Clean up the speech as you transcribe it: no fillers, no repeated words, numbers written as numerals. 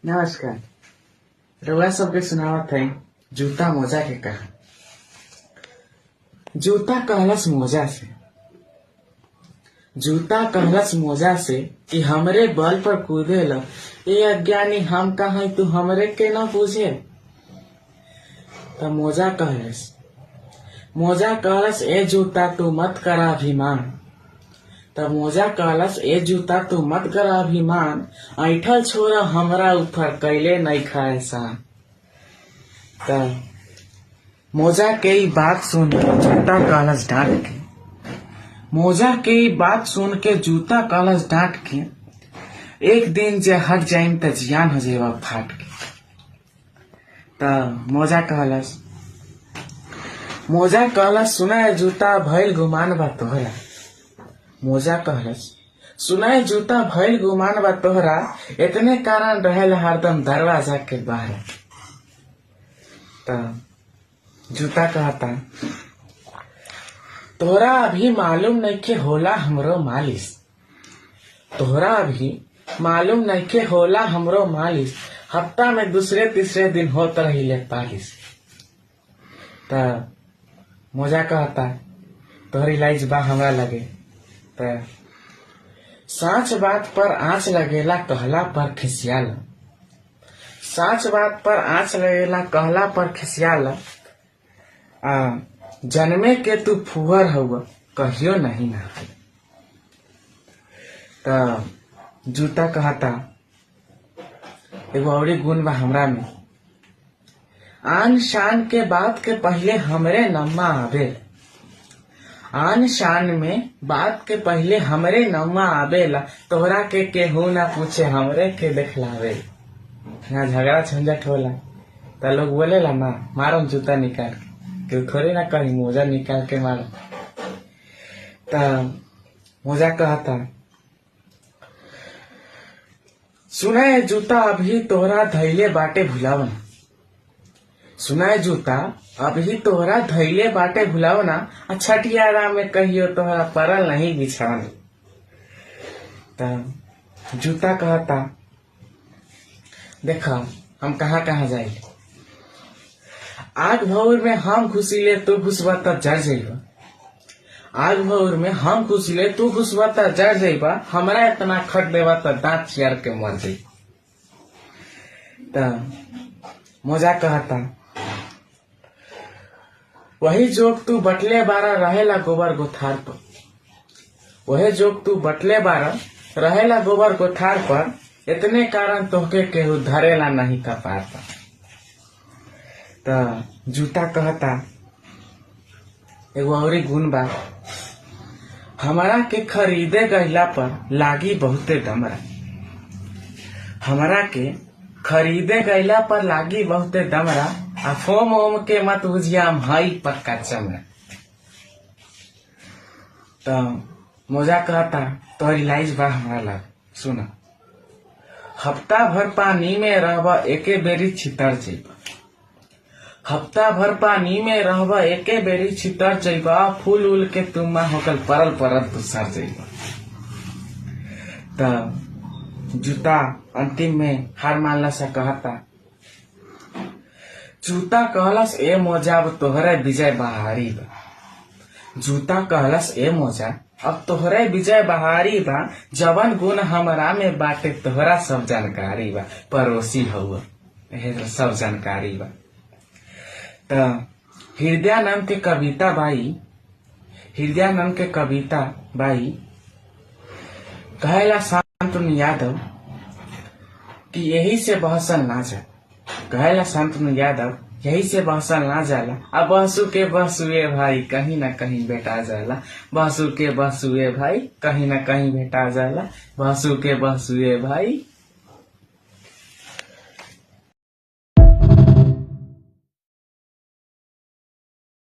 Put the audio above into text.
नमस्कार। रउआ सबके सुनावत है जूता मोजा के कहा। जूता कहलस मोजा से, जूता कहलस मोजा से कि हमरे बल पर कूदे ल, ए अज्ञानी हम कहा तू हमरे के न पूछे। तब मोजा कहलस ए जूता तू मत करा अभिमान। तब मोजा कहलस ए जूता तू मत करा अभिमान, ऐठल छोरा हमरा ऊपर कैले नहीं खाए सान। तब मोजा के ई बात सुन के जूता कहलस डांट के, मोजा के ई बात सुन के जूता कहलस डांट के, एक दिन जे हट जाइम त जियान हो जेबा फाट के। तब मोजा कहलस सुना जूता भइल गुमान बा तोहरा। मोजा कहलस सुनाए जूता भइल गुमान बा तोहरा, इतने कारण रहल हरदम दरवाजा के बाहर। तब जूता कहता तोहरा अभी मालूम नइखे होला हमरो मालिश। तोहरा अभी मालूम नइखे होला हमरो मालिश, हफ्ता में दूसरे तीसरे दिन होत रहिले पालिश। तब मोजा कहता तोहरी लाइज बा हमरा लगे। साच बात पर आँच लगेला कहला पर खिसियाला, साच बात पर आँच लगेला कहला पर खिसियाला, जन्मे के तू फुहर हुआ कहियो नहीं ना। तब जूता कहता एगो औरी गुण बा हमरा में, आन शान के बात के पहले हमरे नम्मा आवे। आन शान में बात के पहले हमरे नम्मा आवेला, तोहरा के केहू ना पूछे हमरे के देखलावे। यहाँ झगड़ा झंझट होला त लोग बोलेला ना मारो जूता निकाल के, केहू थोड़े ना कही मोजा निकाल के मारो। तब मोजा कहता सुनाए जूता अभी तोहरा धैले बाटे भुलावन। सुनाए जूता अभी तोहरा धैले बाटे भुलावना, छठियारा में कहियो तोहरा परल नहीं बिछावन। तब जूता कहता देखा हम कहाँ कहाँ जाइले, आग भौर में हम घुसिले तू घुसबा त जर जइबा। आग भौर में हम घुसिले तू घुसबा त जर जइबा, हमरा इतना खट देबा त दांत चियर के मर जइबा। तब मोजा कहता वही जोग तू बटले बारा रहेला गोबर गोथार पर। वही जोग तू बटले बारा रहेला गोबर गोथार पर, इतने कारण तोहके केहू धरेला नहीं कपार पर। त जूता कहता एगो औरी गुण बा, हमरा के खरीदे गइला पर लागी बहुते डमरा। हमरा के खरीदे गइला पर लागी बहुते डमरा, आ फोम ओम के मत बुझिया हम हई पक्का चमड़ा। तो मोजा कहता तोहरी लाइज बा हमरा लग सुना, हफ्ता भर पानी में रहबा एके बेरी छितर जइबा। हफ्ता भर पानी में रहबा एके बेरी छितर जइबा, फूल उल के तुम्मा होकल परल परल तू सर जइबा। तब जूता अंतिम में हार मानला सा कहता जूता कहलस ए मोजा अब तोहरे विजय बहारी बा। जूता कहलस ए मोजा अब तोहरे विजय बहारी बा, जवन गुण हमरा में बाटे तोहरा सब जानकारी बा, पड़ोसी हुआ सब जानकारी बा। त हृदयानंद के कविता बाई, हृदयानंद के कविता बाई कहेला शांतनु यादव कि यही से बहसल ना जा। कहेला शांतनु यादव यही से बहसल ना जाला, अब बहसू के बहसुए भाई कहीं ना कहीं भेटा जाला। बहसू के बहसुए भाई कहीं ना कहीं भेटा जाला, बहसू के बहसुए भाई